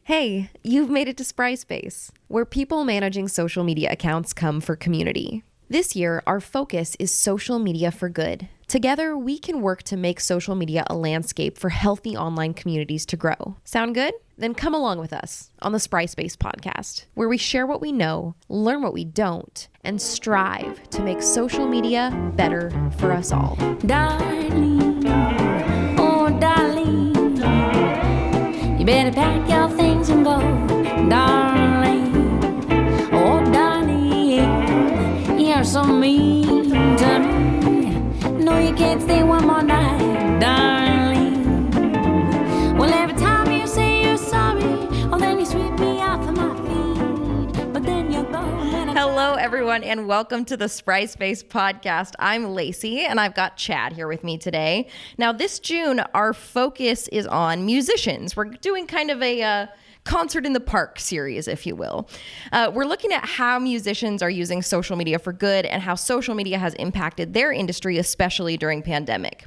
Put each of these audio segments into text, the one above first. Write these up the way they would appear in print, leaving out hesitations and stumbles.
Hey, you've made it to Spry Space, where people managing social media accounts come for community. This year, our focus is social media for good. Together, we can work to make social media a landscape for healthy online communities to grow. Sound good? Then come along with us on the Spry Space podcast, where we share what we know, learn what we don't, and strive to make social media better for us all. Darling, oh darling, you better pack your things and go, darling. Oh darling, you're so mean to me. No, you can't stay one more night, darling. Well, every time you say you're sorry, oh then you sweep me off of my feet, but then you go. Hello, everyone, and welcome to the Spry Space podcast. I'm Lacey, and I've got Chad here with me today. Now, this June, our focus is on musicians. We're doing kind of a concert in the park series, if you will. We're looking at how musicians are using social media for good and how social media has impacted their industry, especially during pandemic.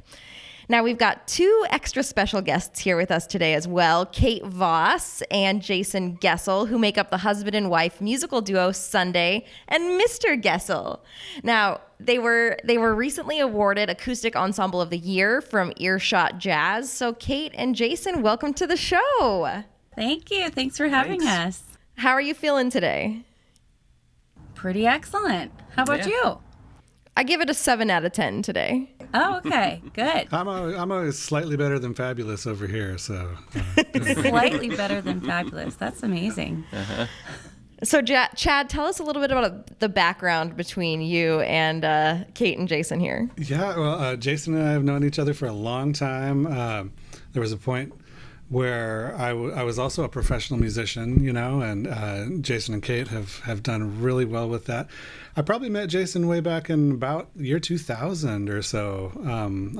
Now, we've got two extra special guests here with us today as well, Kate Voss and Jason Goessl, who make up the husband and wife musical duo Sundae and Mr. Goessl. Now, they were recently awarded Acoustic Ensemble of the Year from Earshot Jazz. So, Kate and Jason, welcome to the show. Thank you. Thanks for having us. How are you feeling today? Pretty excellent. How about you? I give it a 7 out of 10 today. Oh, okay. Good. I'm always slightly better than fabulous over here, so. Slightly better than fabulous. That's amazing. Uh-huh. So, Chad, tell us a little bit about the background between you and Kate and Jason here. Yeah, well, Jason and I have known each other for a long time. There was a point where I was also a professional musician, you know, and Jason and Kate have done really well with that. I probably met Jason way back in about year 2000 or so.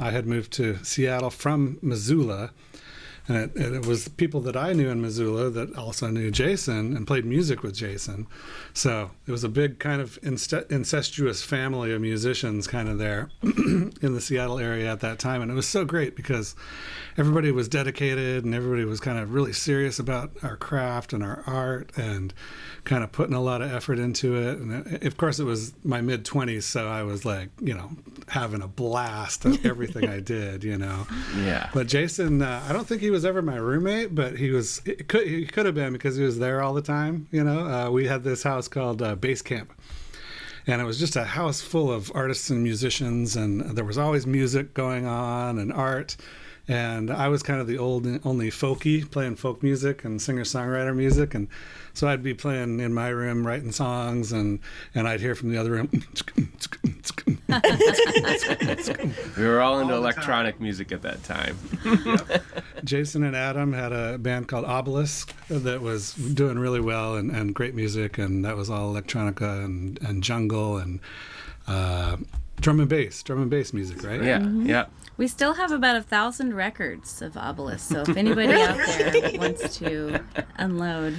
I had moved to Seattle from Missoula, and it was people that I knew in Missoula that also knew Jason and played music with Jason. So it was a big kind of incestuous family of musicians kind of there in the Seattle area at that time. And it was so great because everybody was dedicated and everybody was kind of really serious about our craft and our art and kind of putting a lot of effort into it. And of course, it was my mid-20s, so I was like, you know, having a blast of everything I did, you know. Yeah. But Jason, I don't think he was ever my roommate, but he could have been because he was there all the time, you know. We had this house called Base Camp. And it was just a house full of artists and musicians, and there was always music going on and art. And I was kind of the only folkie, playing folk music and singer-songwriter music. And so I'd be playing in my room, writing songs, and I'd hear from the other room. We were all into electronic music at that time. Yep. Jason and Adam had a band called Obelisk that was doing really well and great music, and that was all electronica and jungle and drum and bass music, right? Yeah, yeah. We still have about 1,000 records of Obelisk, so if anybody out there wants to unload.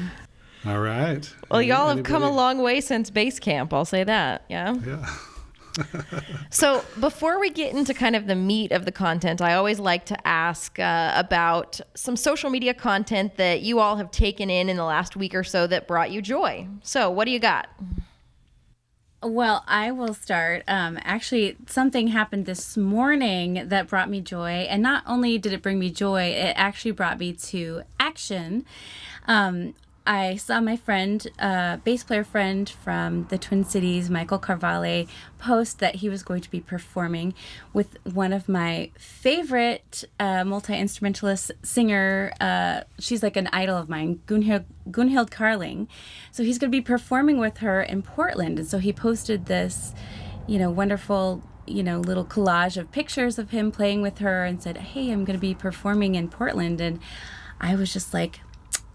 All right. Well, y'all have come a long way since base camp, I'll say that, yeah? Yeah. So before we get into kind of the meat of the content, I always like to ask about some social media content that you all have taken in the last week or so that brought you joy. So what do you got? Well, I will start. Actually, something happened this morning that brought me joy. And not only did it bring me joy, it actually brought me to action. I saw my friend, bass player friend from the Twin Cities, Michael Carvalho, post that he was going to be performing with one of my favorite multi-instrumentalist singer. She's like an idol of mine, Gunhild Carling. So he's going to be performing with her in Portland. And so he posted this, wonderful, little collage of pictures of him playing with her and said, hey, I'm going to be performing in Portland. And I was just like,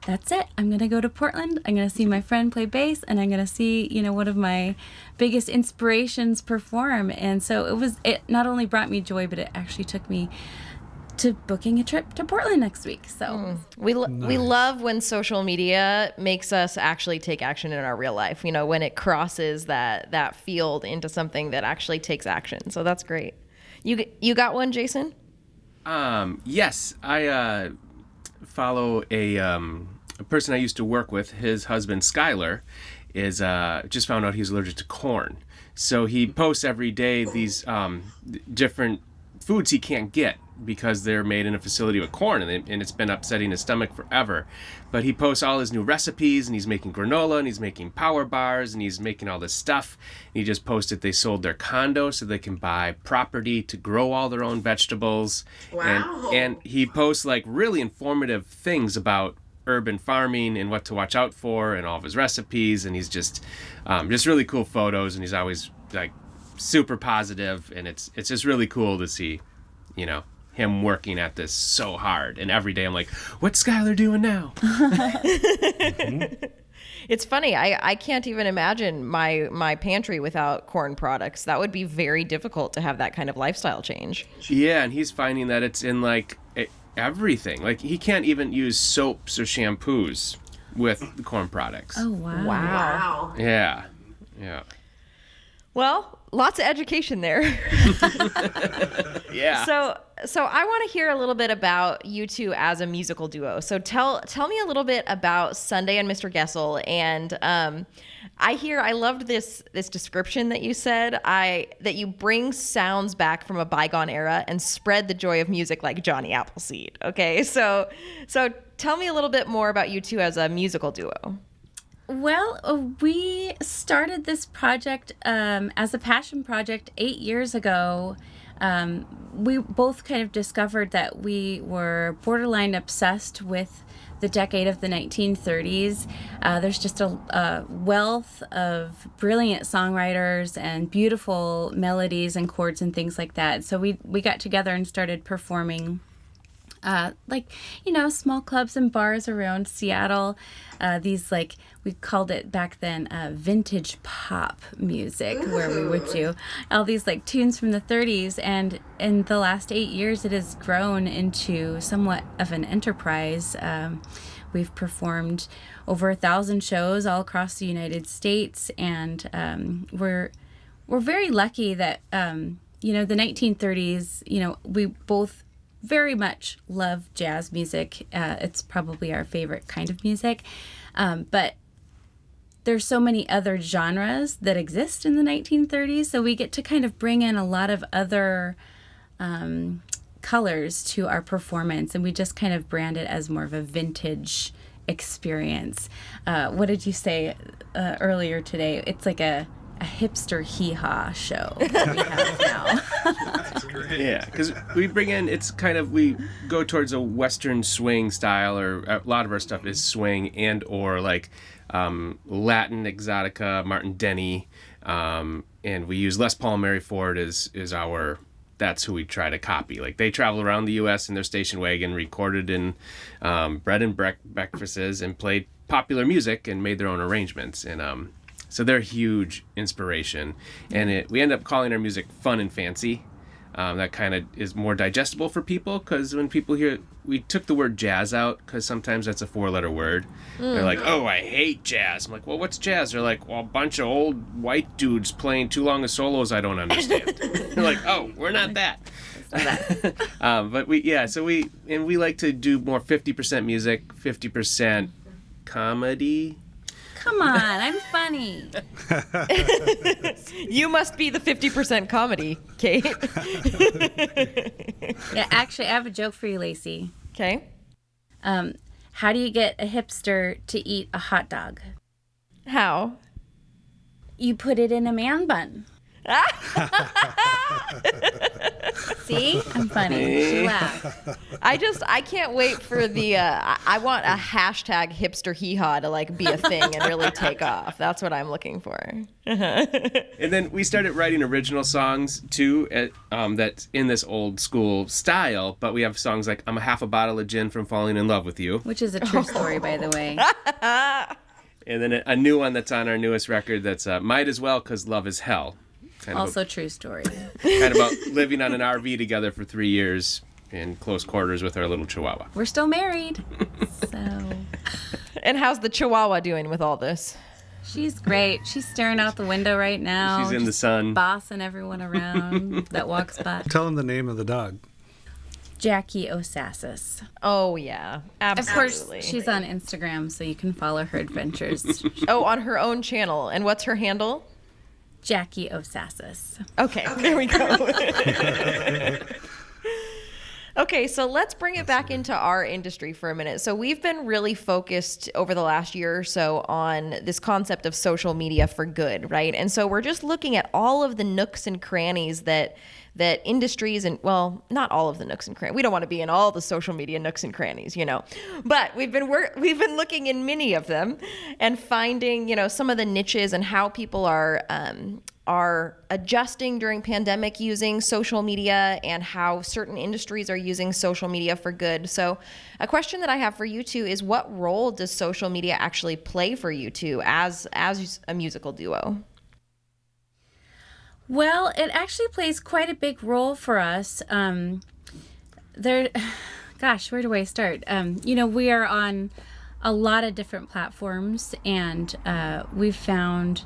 that's it. I'm going to go to Portland. I'm going to see my friend play bass, and I'm going to see, one of my biggest inspirations perform. And so it not only brought me joy, but it actually took me to booking a trip to Portland next week. So we love when social media makes us actually take action in our real life, when it crosses that field into something that actually takes action. So that's great. You got one, Jason? Yes, I follow a a person I used to work with, his husband Skylar, is just found out he's allergic to corn. So he posts every day these different foods he can't get because they're made in a facility with corn, and it's been upsetting his stomach forever. But he posts all his new recipes, and he's making granola, and he's making power bars, and he's making all this stuff. And he just posted they sold their condo so they can buy property to grow all their own vegetables. Wow. And he posts like really informative things about urban farming and what to watch out for and all of his recipes, and he's just really cool photos, and he's always like super positive, and it's just really cool to see, you know, him working at this so hard. And every day I'm like, what's Skylar doing now? It's funny. I can't even imagine my pantry without corn products. That would be very difficult to have that kind of lifestyle change. Yeah, and he's finding that it's in like everything. Like he can't even use soaps or shampoos with the corn products. Oh, wow. Wow. Yeah. Well, lots of education there. Yeah. So I want to hear a little bit about you two as a musical duo. So tell me a little bit about Sundae and Mr. Goessl. And I loved this description that you said, that you bring sounds back from a bygone era and spread the joy of music like Johnny Appleseed. Okay, so tell me a little bit more about you two as a musical duo. Well, we started this project as a passion project 8 years ago. We both kind of discovered that we were borderline obsessed with the decade of the 1930s. There's just a wealth of brilliant songwriters and beautiful melodies and chords and things like that. So we got together and started performing small clubs and bars around Seattle. These we called it back then vintage pop music. Ooh. Where we would do all these tunes from the 30s. And in the last 8 years, it has grown into somewhat of an enterprise. We've performed over 1,000 shows all across the United States. And we're very lucky that, the 1930s, we both very much love jazz music. It's probably our favorite kind of music. But there's so many other genres that exist in the 1930s, so we get to kind of bring in a lot of other colors to our performance, and we just kind of brand it as more of a vintage experience. What did you say earlier today? It's like a hipster hee-haw show that we have now. Yeah, because we bring in, we go towards a Western swing style, or a lot of our stuff is swing and or Latin exotica, Martin Denny, and we use Les Paul and Mary Ford as that's who we try to copy. Like they travel around the U.S. in their station wagon, recorded in bread and breakfasts, and played popular music and made their own arrangements. And so they're a huge inspiration. And we end up calling our music fun and fancy. That kind of is more digestible for people, because when people hear, we took the word jazz out because sometimes that's a 4-letter word. They're like, oh, I hate jazz. I'm like, well, what's jazz? They're like, well, a bunch of old white dudes playing too long of solos I don't understand. They're like, oh, we're not that. But we like to do more 50% music, 50% comedy. Come on, I'm funny. You must be the 50% comedy, Kate. Yeah, actually, I have a joke for you, Lacey. Okay. How do you get a hipster to eat a hot dog? How? You put it in a man bun. See? I'm funny. She laughed. I can't wait for the, I want a hashtag hipster hee-haw to be a thing and really take off. That's what I'm looking for. And then we started writing original songs too, that's in this old school style, but we have songs like I'm a half a bottle of gin from falling in love with you. Which is a true story, by the way. And then a new one that's on our newest record that's might as well 'cause love is hell. Also true story. Kind of about living on an RV together for 3 years in close quarters with our little chihuahua. We're still married. So. And how's the chihuahua doing with all this? She's great. She's staring out the window right now. She's in the sun. Bossing everyone around that walks by. Tell him the name of the dog. Jackie O'Sassis. Oh, yeah. Absolutely. Of course, she's on Instagram, so you can follow her adventures. Oh, on her own channel. And what's her handle? Jackie O'Sassis. Okay, there we go. Okay, so let's bring it back into our industry for a minute. So we've been really focused over the last year or so on this concept of social media for good, right? And so we're just looking at all of the nooks and crannies that industries, and well, not all of the nooks and crannies. We don't want to be in all the social media nooks and crannies, But we've been looking in many of them and finding, some of the niches and how people are adjusting during pandemic using social media and how certain industries are using social media for good. So a question that I have for you two is, what role does social media actually play for you two as a musical duo? Well, it actually plays quite a big role for us. Where do I start? We are on a lot of different platforms, and we've found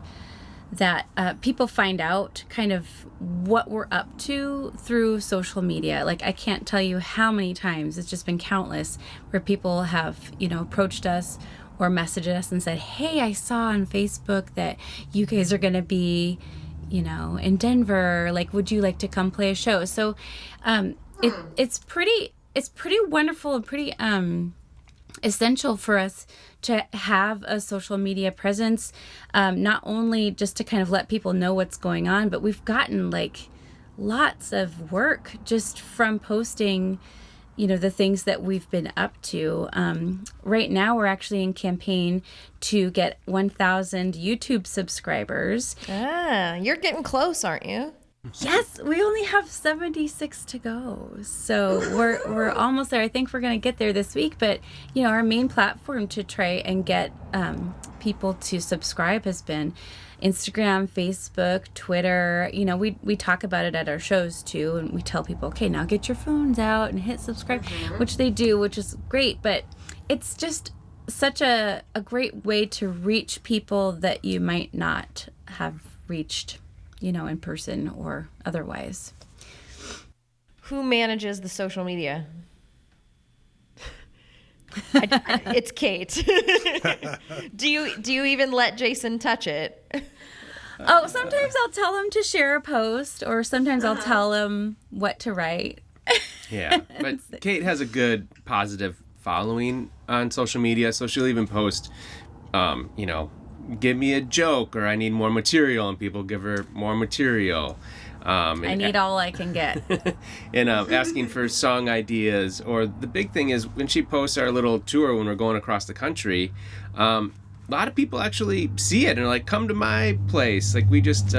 that people find out kind of what we're up to through social media. Like, I can't tell you how many times, it's just been countless, where people have, approached us or messaged us and said, hey, I saw on Facebook that you guys are going to be, in Denver. Like, would you like to come play a show? So it's pretty wonderful and pretty essential for us to have a social media presence, not only just to kind of let people know what's going on, but we've gotten like lots of work just from posting, the things that we've been up to. Right now, we're actually in campaign to get 1,000 YouTube subscribers. You're getting close, aren't you? Yes, we only have 76 to go. So we're almost there. I think we're going to get there this week. But, our main platform to try and get people to subscribe has been Instagram, Facebook, Twitter. We talk about it at our shows too. And we tell people, okay, now get your phones out and hit subscribe, which they do, which is great. But it's just such a great way to reach people that you might not have reached in person or otherwise. Who manages the social media? It's Kate. Do you even let Jason touch it? Oh, sometimes I'll tell him to share a post, or sometimes I'll tell him what to write. Yeah, but Kate has a good, positive following on social media, so she'll even post, give me a joke, or I need more material, and people give her more material. I need all I can get. And asking for song ideas. Or the big thing is when she posts our little tour when we're going across the country, a lot of people actually see it and are like, come to my place. Like, we just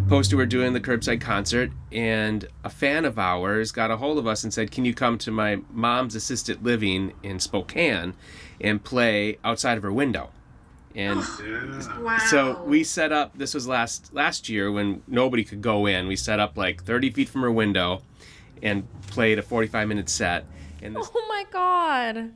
posted we're doing the curbside concert, and a fan of ours got a hold of us and said, can you come to my mom's assisted living in Spokane and play outside of her window? And so we set up, this was last year when nobody could go in, we set up like 30 feet from her window and played a 45-minute set. And oh my God.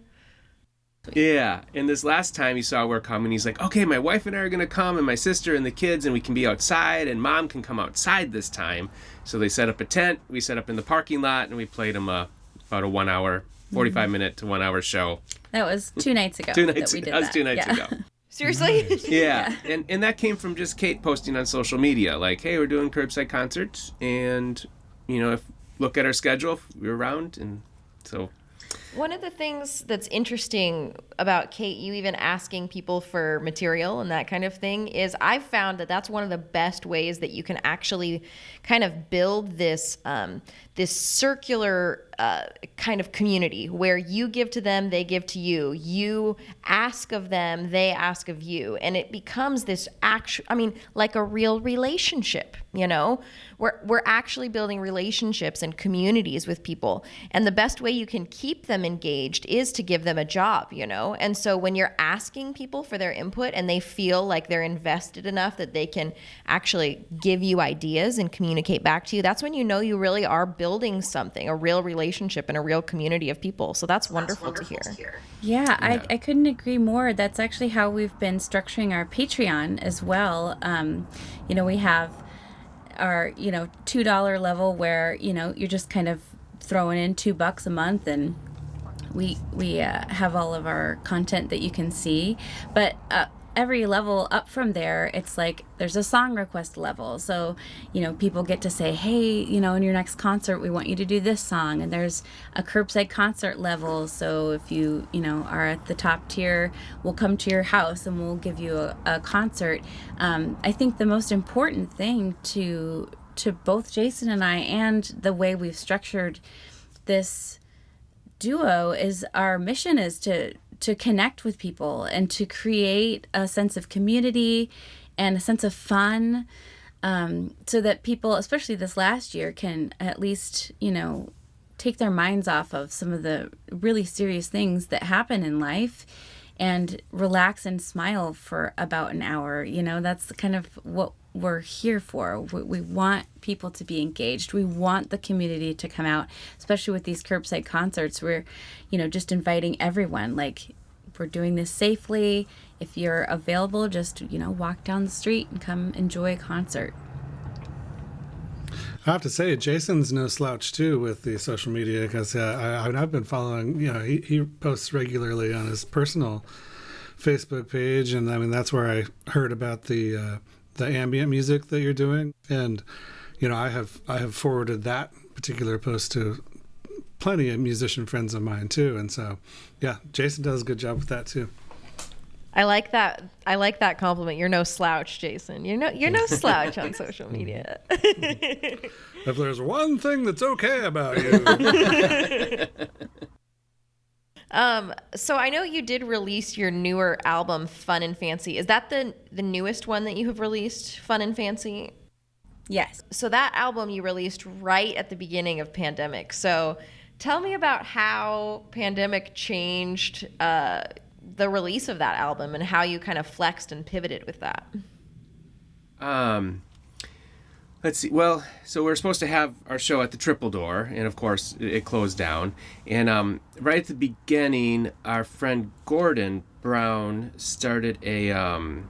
Yeah, and this last time he saw we're coming, he's like, okay, my wife and I are going to come, and my sister and the kids, and we can be outside, and Mom can come outside this time. So they set up a tent, we set up in the parking lot, and we played them about a 1 hour, 45-minute to 1 hour show. That was 2 nights ago. 2 nights that ago. That was 2 nights ago. Seriously? Yeah. And that came from just Kate posting on social media, like, hey, we're doing curbside concerts, and, look at our schedule if we're around, and so... One of the things that's interesting about Kate, you even asking people for material and that kind of thing, is I've found that that's one of the best ways that you can actually kind of build this this circular kind of community where you give to them, they give to you. You ask of them, they ask of you. And it becomes this like a real relationship, We're actually building relationships and communities with people. And the best way you can keep them engaged is to give them a job, And so when you're asking people for their input and they feel like they're invested enough that they can actually give you ideas and communicate back to you, that's when you really are building something, a real relationship and a real community of people. So that's wonderful to hear. Yeah, I couldn't agree more. That's actually how we've been structuring our Patreon as well. We have our, $2 level where, you're just kind of throwing in $2 a month, and we have all of our content that you can see. But every level up from there, it's like there's a song request level. So, people get to say, hey, in your next concert, we want you to do this song. And there's a curbside concert level. So if you, are at the top tier, we'll come to your house and we'll give you a concert. I think the most important thing to both Jason and I, and the way we've structured this duo, is our mission is to connect with people and to create a sense of community and a sense of fun, so that people, especially this last year, can at least, take their minds off of some of the really serious things that happen in life and relax and smile for about an hour. That's kind of what we're here for. We want people to be engaged. We want the community to come out, especially with these curbside concerts. We're, just inviting everyone. Like, we're doing this safely. If you're available, just, walk down the street and come enjoy a concert. I have to say, Jason's no slouch too with the social media, because I've been following. He posts regularly on his personal Facebook page, and I mean that's where I heard about the ambient music that you're doing, and I have forwarded that particular post to plenty of musician friends of mine too, and so yeah, Jason does a good job with that too. I like that. I like that compliment. You're no slouch, Jason. You're no slouch on social media. If there's one thing that's okay about you. So I know you did release your newer album, Fun and Fancy. Is that the newest one that you have released, Fun and Fancy? Yes. So that album you released right at the beginning of pandemic. So tell me about how pandemic changed the release of that album and how you kind of flexed and pivoted with that. Let's see. Well, so we were supposed to have our show at the Triple Door, and of course it closed down. And right at the beginning, our friend Gordon Brown started doing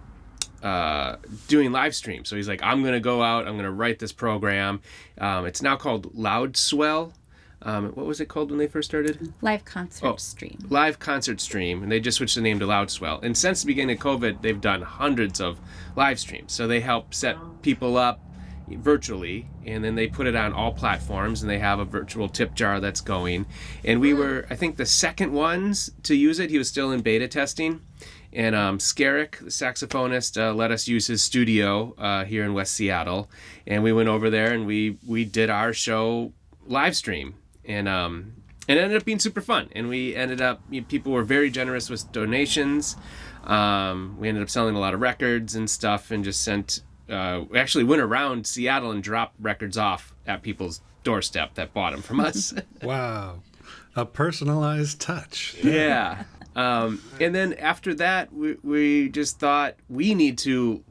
live stream. So he's like, I'm going to go out, I'm going to write this program. It's now called Loudswell. What was it called when they first started? Live concert stream. Live concert stream, and they just switched the name to Loudswell. And since the beginning of COVID, they've done hundreds of live streams. So they help set people up virtually, and then they put it on all platforms, and they have a virtual tip jar that's going. And we were, I think, the second ones to use it. He was still in beta testing. And Skerrick, the saxophonist, let us use his studio here in West Seattle. And we went over there and we did our show live stream. And it ended up being super fun. And we ended up, people were very generous with donations. We ended up selling a lot of records and stuff, and just we actually went around Seattle and dropped records off at people's doorstep that bought them from us. Wow. A personalized touch. Yeah. And then after that, we just thought we need to,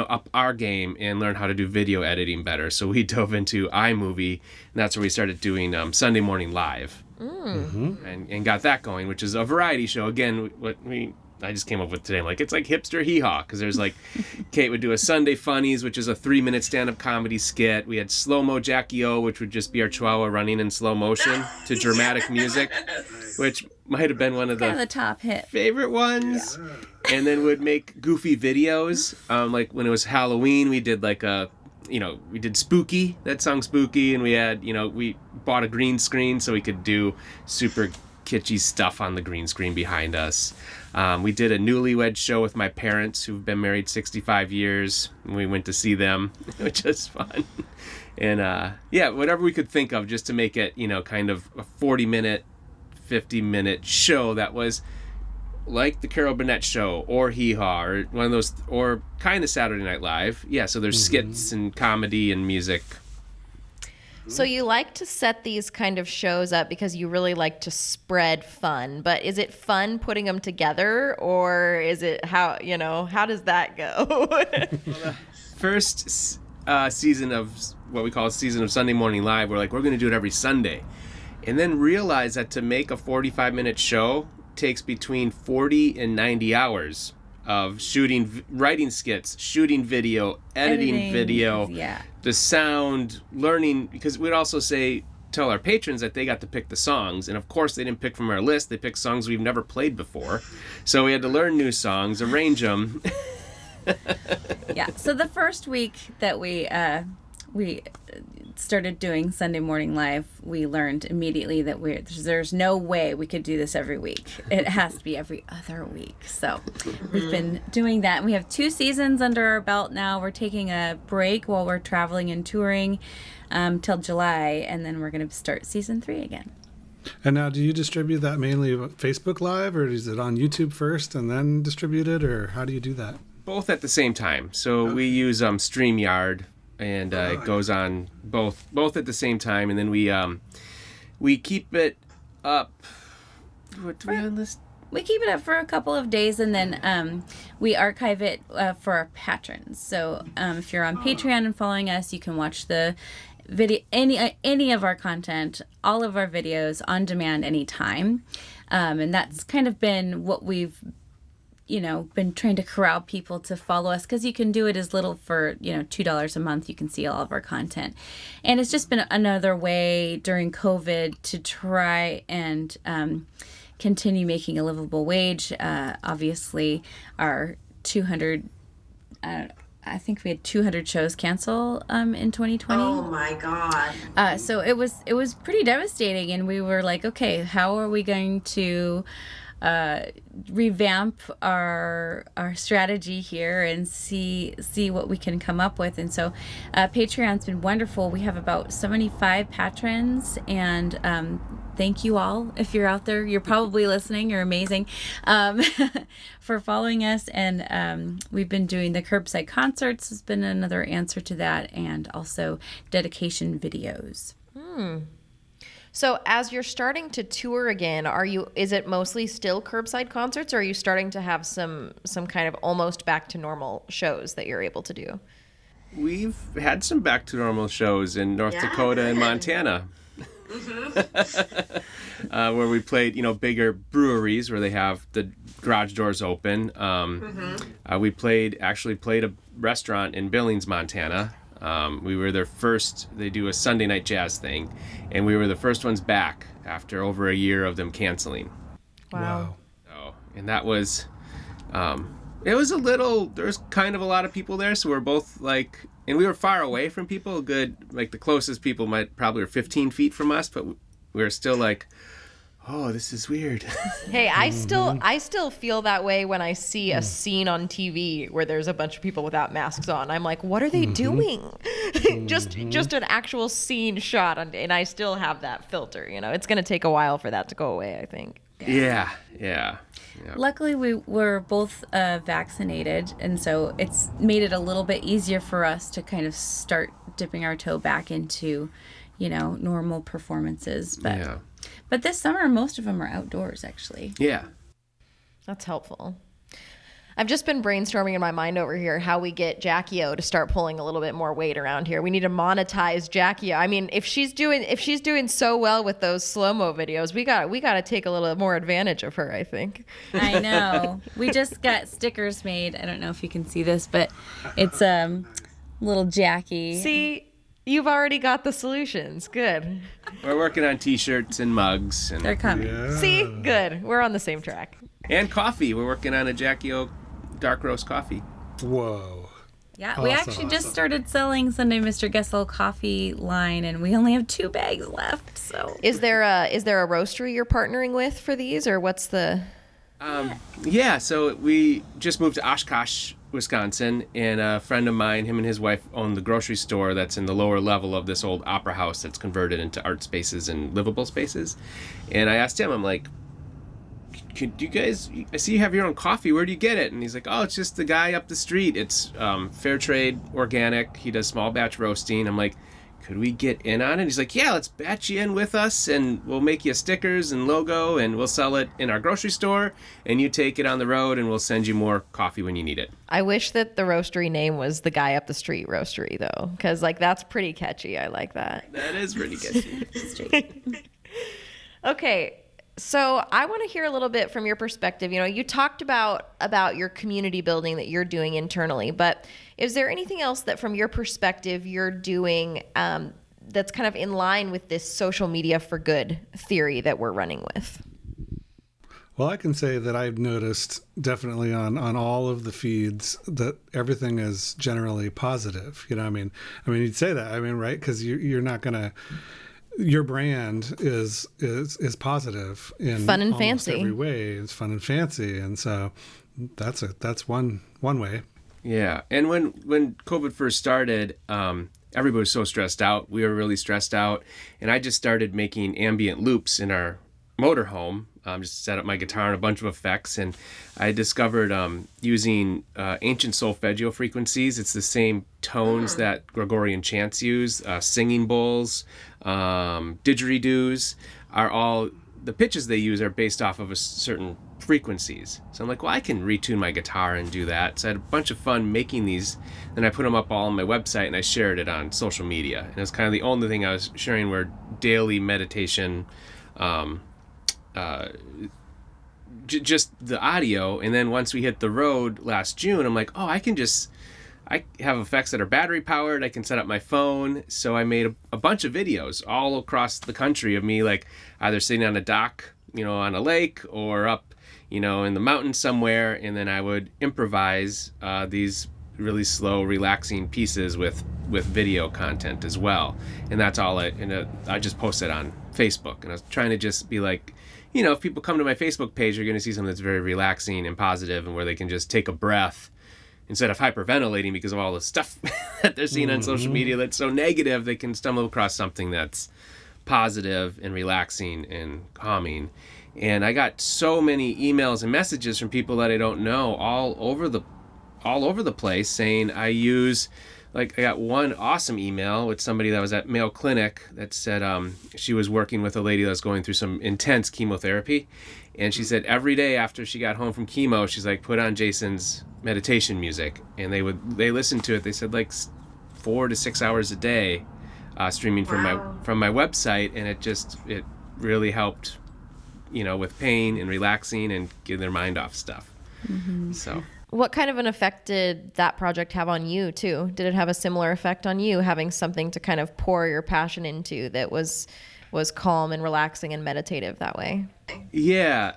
up our game and learn how to do video editing better. So we dove into iMovie, and that's where we started doing Sunday Morning Live, and got that going, which is a variety show. Again, I just came up with today. I'm like, it's like hipster hee-haw, because there's like, Kate would do a Sunday Funnies, which is a 3-minute stand-up comedy skit. We had Slow-Mo Jackie O, which would just be our chihuahua running in slow motion to dramatic music, which might have been one of the top hit favorite ones. Yeah. And then would make goofy videos. Like when it was Halloween, we did like we did Spooky, that song Spooky, and we had, we bought a green screen so we could do super kitschy stuff on the green screen behind us. We did a newlywed show with my parents, who've been married 65 years. And we went to see them, which was fun. And whatever we could think of just to make it, kind of a 40-minute, 50-minute show that was like the Carol Burnett Show or Hee Haw or one of those, or kind of Saturday Night Live. Yeah, so there's skits and comedy and music. So you like to set these kind of shows up because you really like to spread fun, but is it fun putting them together, or is it how does that go? Well, the first season of what we call a season of Sunday Morning Live, we're going to do it every Sunday. And then realize that to make a 45-minute show takes between 40 and 90 hours of shooting, writing skits, shooting video, editing video, the sound, learning, because we'd also say tell our patrons that they got to pick the songs. And of course, they didn't pick from our list. They picked songs we've never played before. So we had to learn new songs, arrange them. Yeah. So the first week that we started doing Sunday Morning Live, we learned immediately that there's no way we could do this every week. It has to be every other week. So we've been doing that. And we have 2 seasons under our belt now. We're taking a break while we're traveling and touring till July, and then we're going to start season 3 again. And now, do you distribute that mainly Facebook Live, or is it on YouTube first and then distributed, or how do you do that? Both at the same time. So we use StreamYard, and it goes on both at the same time, and then we keep it up. What do we on this? We keep it up for a couple of days, and then we archive it for our patrons. So if you're on Patreon and following us, you can watch the video, any of our content, all of our videos on demand anytime. And that's kind of been what we've been trying to corral people to follow us, because you can do it as little for, $2 a month. You can see all of our content. And it's just been another way during COVID to try and continue making a livable wage. Obviously, our 200, I think we had 200 shows cancel in 2020. Oh my God. So it was pretty devastating, and we were like, okay, how are we going to revamp our strategy here and see what we can come up with. And so Patreon's been wonderful. We have about 75 patrons, and thank you all. If you're out there, you're probably listening. You're amazing for following us. And we've been doing the curbside concerts has been another answer to that, and also dedication videos. So as you're starting to tour again, is it mostly still curbside concerts, or are you starting to have some kind of almost back to normal shows that you're able to do? We've had some back to normal shows in North Dakota and Montana. Where we played, bigger breweries where they have the garage doors open. We played a restaurant in Billings, Montana. We were their first. They do a Sunday night jazz thing, and we were the first ones back after over a year of them canceling. Wow. So, and that was, it was there's kind of a lot of people there, so we're both like, and we were far away from people, the closest people probably were 15 feet from us, but we were still like, oh, this is weird. Hey, I still feel that way when I see a scene on TV where there's a bunch of people without masks on. I'm like, what are they doing? just an actual scene shot, and I still have that filter. It's going to take a while for that to go away, I think. Yeah. Luckily, we were both vaccinated, and so it's made it a little bit easier for us to kind of start dipping our toe back into, normal performances. But this summer, most of them are outdoors, actually. Yeah. That's helpful. I've just been brainstorming in my mind over here how we get Jackie O to start pulling a little bit more weight around here. We need to monetize Jackie O. I mean, if she's doing so well with those slow-mo videos, we got to take a little more advantage of her, I think. I know. We just got stickers made. I don't know if you can see this, but it's little Jackie. See, you've already got the solutions. Good. We're working on T-shirts and mugs. And they're coming. Yeah. See? Good. We're on the same track. And coffee. We're working on a Jackie O dark roast coffee. Whoa. Yeah, we actually just started selling Sundae and Mr. Goessl coffee line, and we only have 2 bags left. So Is there a roastery you're partnering with for these, or what's the... Yeah, so we just moved to Oshkosh, Wisconsin, and a friend of mine, him and his wife, own the grocery store that's in the lower level of this old opera house that's converted into art spaces and livable spaces. And I asked him, I'm like, could you guys, I see you have your own coffee, where do you get it? And he's like, oh, it's just the guy up the street. It's fair trade, organic. He does small batch roasting. I'm like, could we get in on it? He's like, yeah, let's batch you in with us, and we'll make you stickers and logo, and we'll sell it in our grocery store, and you take it on the road, and we'll send you more coffee when you need it. I wish that the roastery name was the Guy Up the Street Roastery, though, because that's pretty catchy. I like that. That is pretty catchy. Okay. So I want to hear a little bit from your perspective. You talked about your community building that you're doing internally, but is there anything else that from your perspective you're doing that's kind of in line with this social media for good theory that we're running with? Well, I can say that I've noticed definitely on all of the feeds that everything is generally positive. You know, I mean, you'd say that, right? Because you're not gonna. Your brand is positive in fun and almost fancy every way. It's fun and fancy, and so that's one way. Yeah, and when COVID first started, everybody was so stressed out. We were really stressed out, and I just started making ambient loops in our motorhome. Just set up my guitar and a bunch of effects, and I discovered using ancient solfeggio frequencies. It's the same tones that Gregorian chants use. Singing bowls, didgeridoos are all, the pitches they use are based off of a certain frequencies. So I'm like, well, I can retune my guitar and do that. So I had a bunch of fun making these. Then I put them up all on my website, and I shared it on social media. And it's kind of the only thing I was sharing were daily meditation, just the audio. And then once we hit the road last June, I'm like, I have effects that are battery powered. I can set up my phone. So I made a bunch of videos all across the country of me, like either sitting on a dock, on a lake, or up, in the mountains somewhere. And then I would improvise these really slow, relaxing pieces with video content as well. And that's all I just posted on Facebook. And I was trying to just be like, if people come to my Facebook page, you're going to see something that's very relaxing and positive, and where they can just take a breath instead of hyperventilating because of all the stuff that they're seeing on social media that's so negative. They can stumble across something that's positive and relaxing and calming. And I got so many emails and messages from people that I don't know all over the place saying I use. Like, I got one awesome email with somebody that was at Mayo Clinic that said she was working with a lady that was going through some intense chemotherapy. And she said every day after she got home from chemo, she's like, put on Jason's meditation music. And they listened to it. They said like 4 to 6 hours a day streaming from my website. And it really helped, with pain and relaxing and getting their mind off stuff. Mm-hmm. So. What kind of an effect did that project have on you too? Did it have a similar effect on you, having something to kind of pour your passion into that was calm and relaxing and meditative that way? Yeah,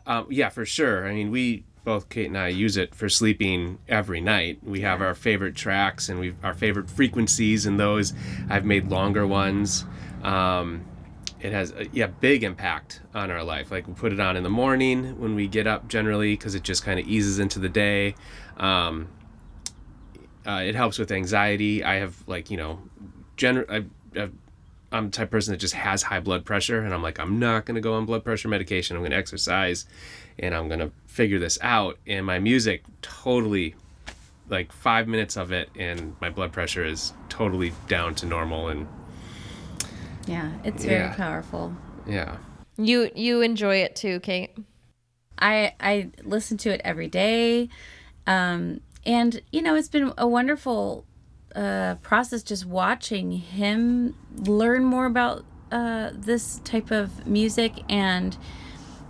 for sure. I mean, we both, Kate and I, use it for sleeping every night. We have our favorite tracks and our favorite frequencies, and those I've made longer ones. It has a big impact on our life. Like, we put it on in the morning when we get up generally, because it just kind of eases into the day. It helps with anxiety. I have I'm the type of person that just has high blood pressure, and I'm like, I'm not going to go on blood pressure medication. I'm going to exercise, and I'm going to figure this out. And my music totally, like 5 minutes of it, and my blood pressure is totally down to normal. And yeah, it's very powerful. Yeah. You enjoy it too, Kate? I listen to it every day. And, it's been a wonderful process just watching him learn more about this type of music and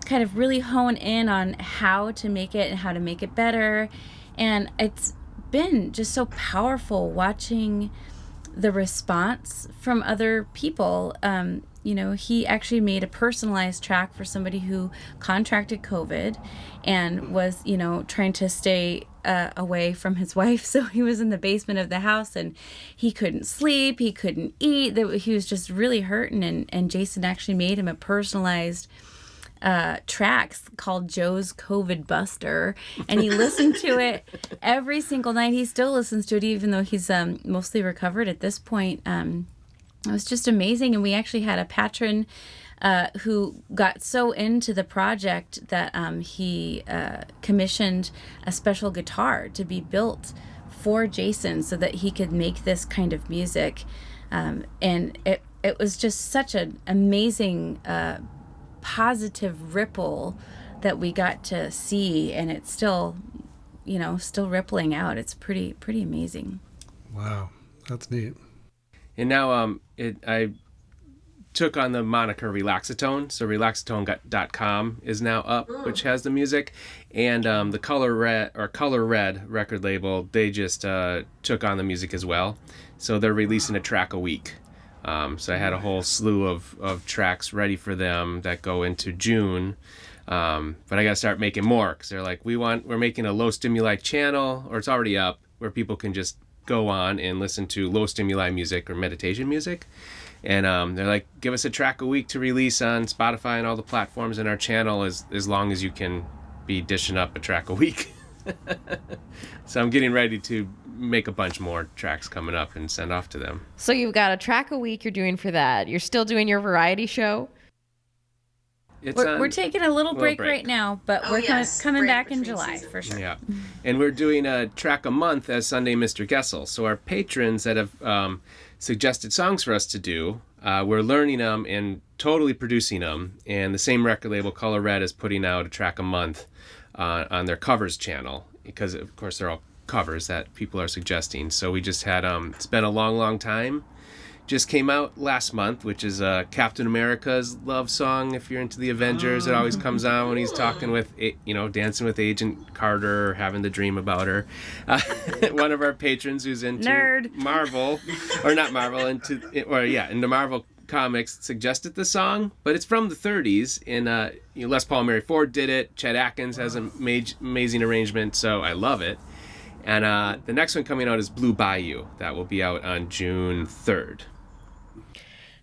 kind of really hone in on how to make it and how to make it better. And it's been just so powerful watching the response from other people. He actually made a personalized track for somebody who contracted COVID and was, trying to stay away from his wife. So he was in the basement of the house and he couldn't sleep, he couldn't eat. He was just really hurting. And Jason actually made him a personalized tracks called Joe's COVID Buster, and he listened to it every single night. He still listens to it even though he's mostly recovered at this point. It was just amazing. And we actually had a patron who got so into the project that he commissioned a special guitar to be built for Jason so that he could make this kind of music. And it was just such an amazing positive ripple that we got to see, and it's still rippling out. It's pretty amazing. Wow, that's neat. And now I took on the moniker Relaxatone, so relaxatone.com is now up, which has the music, and the Color Red record label, they just took on the music as well, so they're releasing a track a week So I had a whole slew of tracks ready for them that go into June. But I got to start making more because they're like, we're making a low stimuli channel, or it's already up, where people can just go on and listen to low stimuli music or meditation music. And they're like, give us a track a week to release on Spotify and all the platforms in our channel as long as you can be dishing up a track a week. So I'm getting ready to make a bunch more tracks coming up and send off to them. So you've got a track a week you're doing for that. You're still doing your variety show? We're taking a little break right now, but we're coming back in July for sure. Yeah. And we're doing a track a month as Sundae and Mr. Goessl. So our patrons that have suggested songs for us to do, we're learning them and totally producing them. And the same record label, Color Red, is putting out a track a month on their covers channel, because of course they're all covers that people are suggesting. So we just had It's Been a Long Time just came out last month, which is Captain America's love song. If you're into the Avengers, it always comes on when he's talking with, dancing with Agent Carter, or having the dream about her. One of our patrons who's into Marvel, or not Marvel, into Marvel comics, suggested the song, but it's from the 30s, and Les Paul and Mary Ford did it. Chet Atkins has an amazing arrangement, so I love it. And the next one coming out is Blue Bayou. That will be out on June 3rd.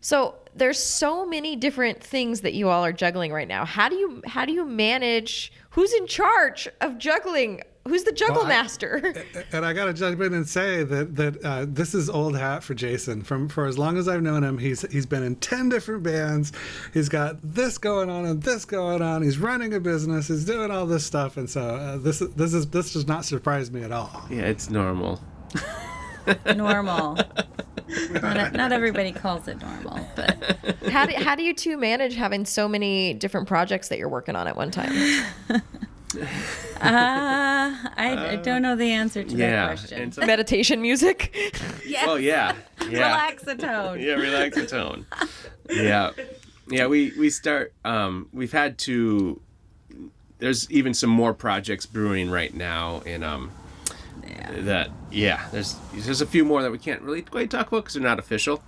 So there's so many different things that you all are juggling right now. How do you manage? Who's in charge of juggling? Who's the juggle master? And I got to jump in and say that this is old hat for Jason. For as long as I've known him, he's been in 10 different bands. He's got this going on and this going on. He's running a business. He's doing all this stuff, and so this does not surprise me at all. Yeah, it's normal. Normal. Not everybody calls it normal, but how do you two manage having so many different projects that you're working on at one time? I don't know the answer to that question. So, meditation music? Yes. Oh yeah. Relax the tone. Yeah, relax the tone. Yeah. We start. We've had to. There's even some more projects brewing right now, and there's a few more that we can't really quite talk about because they're not official.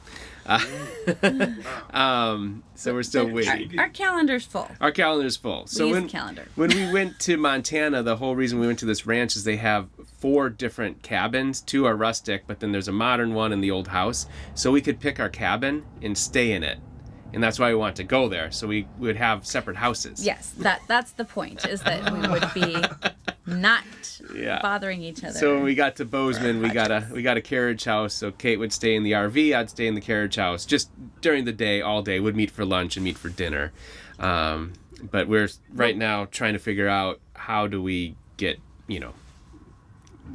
So we're still waiting. Our calendar's full. Our calendar's full. So calendar. When we went to Montana, the whole reason we went to this ranch is they have 4 different cabins. 2 are rustic, but then there's a modern one in the old house. So we could pick our cabin and stay in it. And that's why we want to go there. So we would have separate houses. Yes, that's the point, is that we would be not bothering each other. So when we got to Bozeman, we got a carriage house. So Kate would stay in the RV, I'd stay in the carriage house. Just during the day, all day, we'd meet for lunch and meet for dinner. But we're right now trying to figure out how do we get,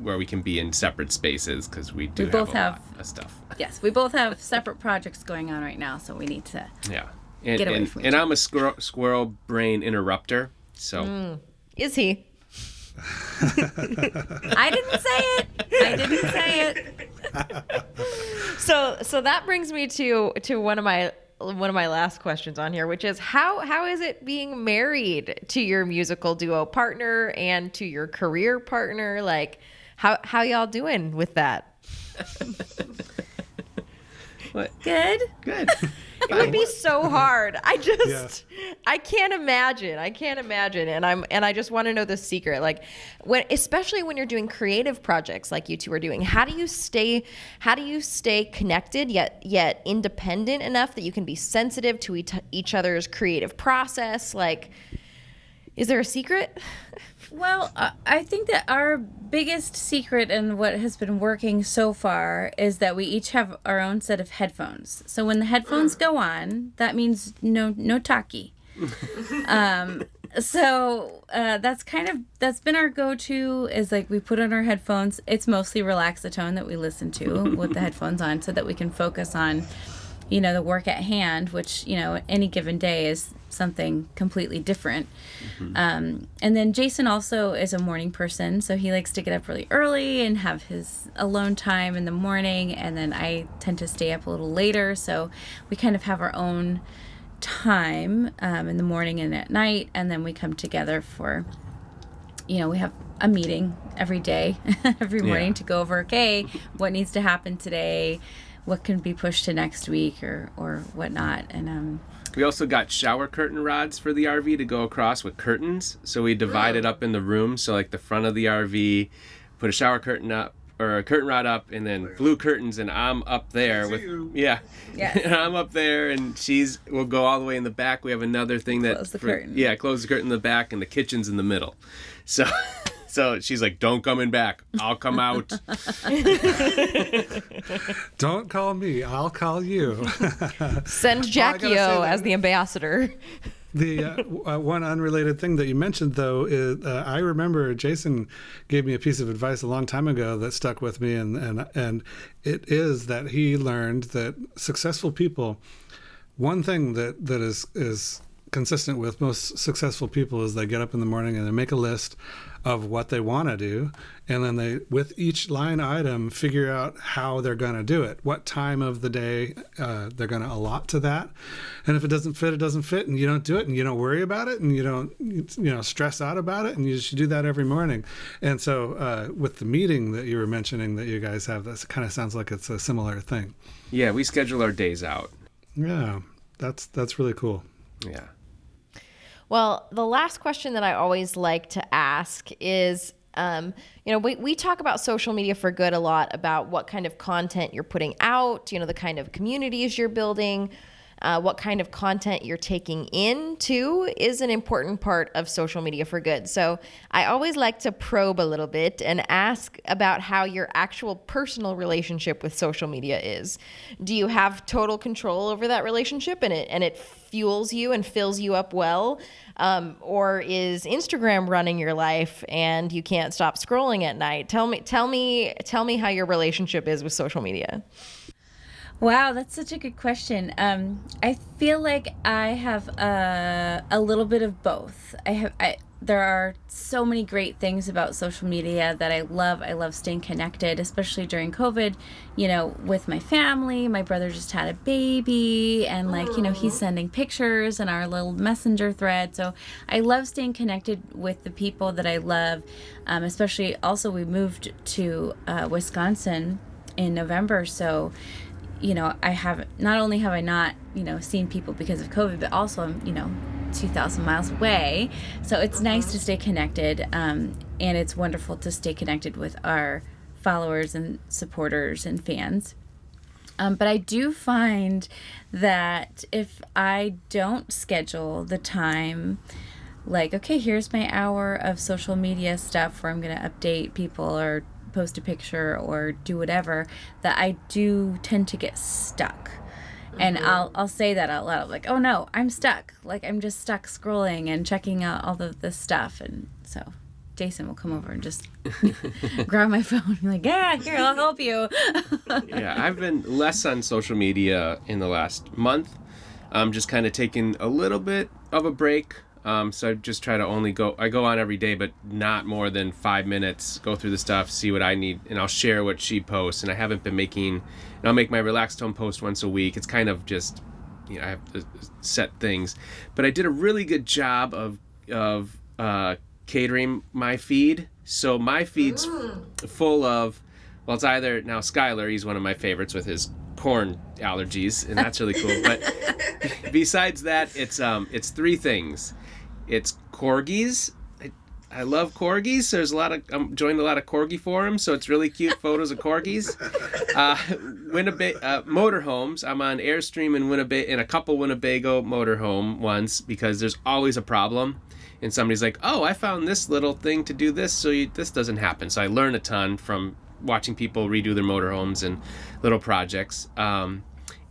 where we can be in separate spaces, because we have a lot of stuff. Yes, we both have separate projects going on right now, so we need to get away from each other. I'm a squirrel brain interrupter, so... Is he? I didn't say it. So that brings me to one of my last questions on here, which is how is it being married to your musical duo partner and to your career partner? Like, how y'all doing with that? What? Good. It would be so hard. I can't imagine. And I just want to know the secret. Like, especially when you're doing creative projects like you two are doing, how do you stay connected yet independent enough that you can be sensitive to each other's creative process? Like, is there a secret? Well, I think that our biggest secret and what has been working so far is that we each have our own set of headphones. So when the headphones go on, that means no talkie. So that's been our go-to, is like we put on our headphones. It's mostly relax the tone that we listen to with the headphones on, so that we can focus on, the work at hand, which, any given day is something completely different. Mm-hmm. And then Jason also is a morning person, so he likes to get up really early and have his alone time in the morning, and then I tend to stay up a little later, so we kind of have our own time in the morning and at night, and then we come together for, we have a meeting every day, every morning to go over, okay, what needs to happen today, what can be pushed to next week or whatnot. And we also got shower curtain rods for the RV to go across with curtains. So we divided up in the room. So like the front of the RV, put a shower curtain up or a curtain rod up, and then blue curtains, and I'm up there with and I'm up there, and we'll go all the way in the back. We have another thing that close the curtain. Close the curtain in the back, and the kitchen's in the middle. So so she's like, "Don't come in back. I'll come out." Don't call me. I'll call you. Send Jackie O as the ambassador. The one unrelated thing that you mentioned, though, is I remember Jason gave me a piece of advice a long time ago that stuck with me, and it is that he learned that successful people, one thing that is consistent with most successful people is they get up in the morning and they make a list of what they want to do, and then they, with each line item, figure out how they're going to do it, what time of the day they're going to allot to that. And if it doesn't fit, it doesn't fit, and you don't do it, and you don't worry about it, and you don't stress out about it, and you should do that every morning. And so with the meeting that you were mentioning that you guys have, that kind of sounds like it's a similar thing. Yeah, we schedule our days out. Yeah, that's really cool. Yeah. Well, the last question that I always like to ask is, we talk about social media for good a lot, about what kind of content you're putting out, the kind of communities you're building, what kind of content you're taking in too is an important part of social media for good. So I always like to probe a little bit and ask about how your actual personal relationship with social media is. Do you have total control over that relationship and it fuels you and fills you up well? Or is Instagram running your life and you can't stop scrolling at night? Tell me how your relationship is with social media. Wow, that's such a good question. I feel like I have a little bit of both. There are so many great things about social media that I love. I love staying connected, especially during COVID, with my family. My brother just had a baby, and he's sending pictures in our little messenger thread. So I love staying connected with the people that I love, especially also we moved to Wisconsin in November. So I have not only have I not, seen people because of COVID, but also I'm, 2,000 miles away. So it's nice to stay connected. And it's wonderful to stay connected with our followers and supporters and fans. But I do find that if I don't schedule the time, like, okay, here's my hour of social media stuff where I'm going to update people or post a picture or do whatever, that I do tend to get stuck. And I'll say that out loud, like, oh no, I'm stuck. Like, I'm just stuck scrolling and checking out all of this stuff. And so Jason will come over and just grab my phone and be like, yeah, here, I'll help you. Yeah, I've been less on social media in the last month. I'm just kind of taking a little bit of a break. So I just try to I go on every day, but not more than 5 minutes, go through the stuff, see what I need, and I'll share what she posts. And I haven't been I'll make my relaxed tone post once a week. It's kind of just, I have to set things. But I did a really good job of catering my feed. So my feed's full of, well, it's either, now Skylar, he's one of my favorites with his corn allergies, and that's really cool. But besides that, it's three things. It's corgis. I love corgis. There's I'm joined a lot of corgi forums, so it's really cute photos of corgis. Motorhomes. I'm on Airstream in a couple Winnebago motorhome ones because there's always a problem. And somebody's like, oh, I found this little thing to do this, so this doesn't happen. So I learn a ton from watching people redo their motorhomes and little projects. And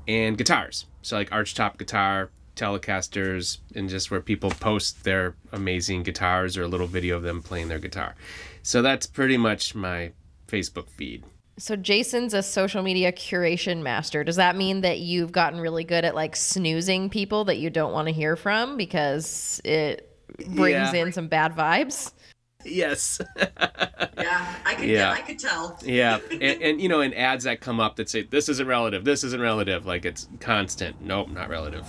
guitars. So like archtop guitar, Telecasters, and just where people post their amazing guitars or a little video of them playing their guitar. So that's pretty much my Facebook feed. So Jason's a social media curation master. Does that mean that you've gotten really good at like snoozing people that you don't want to hear from because it brings in some bad vibes? Yes. Yeah, I could tell. Yeah, and in ads that come up that say this isn't relative, like it's constant. Nope, not relative.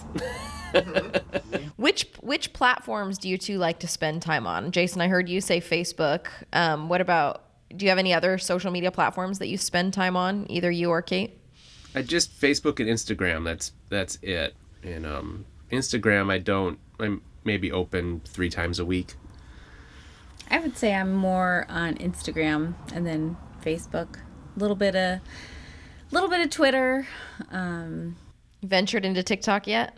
Which platforms do you two like to spend time on? Jason, I heard you say Facebook. Do you have any other social media platforms that you spend time on, either you or Kate? I just Facebook and Instagram. That's it. And Instagram, I'm maybe open 3 times a week. I would say I'm more on Instagram and then Facebook. A little bit of Twitter. Ventured into TikTok yet?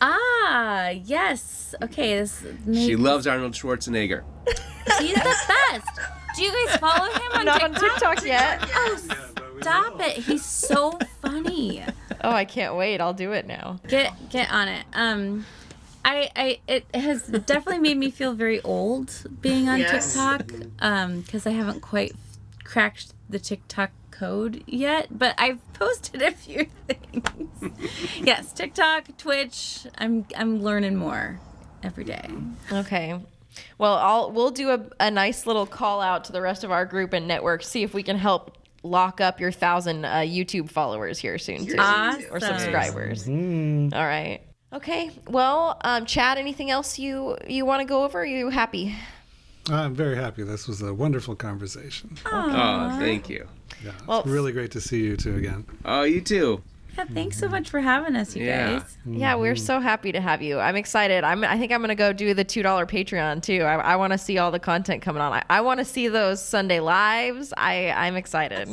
Yes. Okay. She loves Arnold Schwarzenegger. He's the best. Do you guys follow him on Not TikTok? on TikTok yet. Oh, stop it. He's so funny. Oh, I can't wait. I'll do it now. Get on it. It has definitely made me feel very old being on Yes. TikTok because I haven't quite cracked the TikTok code yet, but I've posted a few things. Yes, TikTok, Twitch. I'm learning more every day. Okay. Well, we'll do a nice little call out to the rest of our group and network, see if we can help lock up your 1,000 YouTube followers here soon too, Awesome. or subscribers. All right. Okay. Well, Chad, anything else you want to go over? Are you happy? I'm very happy. This was a wonderful conversation. Oh, thank you. Yeah, it's Well- really great to see you two again. Oh, you too. Yeah, thanks so much for having us, you Yeah. guys. Yeah, we're so happy to have you. I'm excited. I think I'm going to go do the $2 Patreon too. I want to see all the content coming on. I want to see those Sunday lives. I'm excited.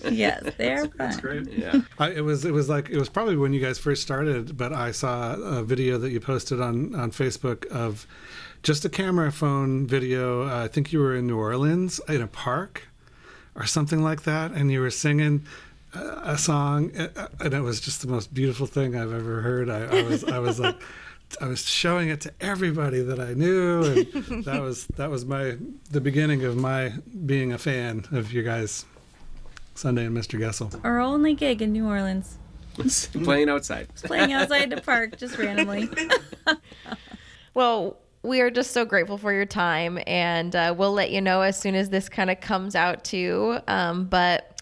Yes, they're fun. Great. Yeah. It was probably when you guys first started, but I saw a video that you posted on Facebook of just a camera phone video. I think you were in New Orleans in a park or something like that, and you were singing a song, and it was just the most beautiful thing I've ever heard. I was like, I was showing it to everybody that I knew, and that was the beginning of my being a fan of you guys, Sundae and Mr. Goessl. Our only gig in New Orleans. Playing outside. Playing outside the park just randomly. Well, we are just so grateful for your time, and we'll let you know as soon as this kind of comes out too. But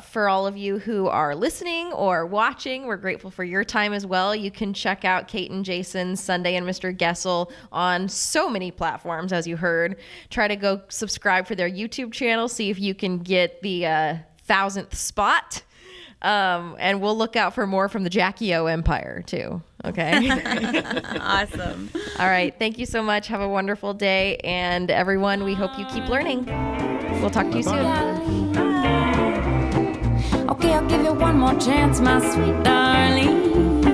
for all of you who are listening or watching, we're grateful for your time as well. You can check out Kate and Jason's Sundae and Mr. Goessl on so many platforms, as you heard. Try to go subscribe for their YouTube channel, see if you can get the 1,000th spot. And we'll look out for more from the Jackie O Empire too. Okay. Awesome. All right. Thank you so much. Have a wonderful day. And everyone, we hope you keep learning. We'll talk to you soon. Okay, I'll give you one more chance, my sweet darling.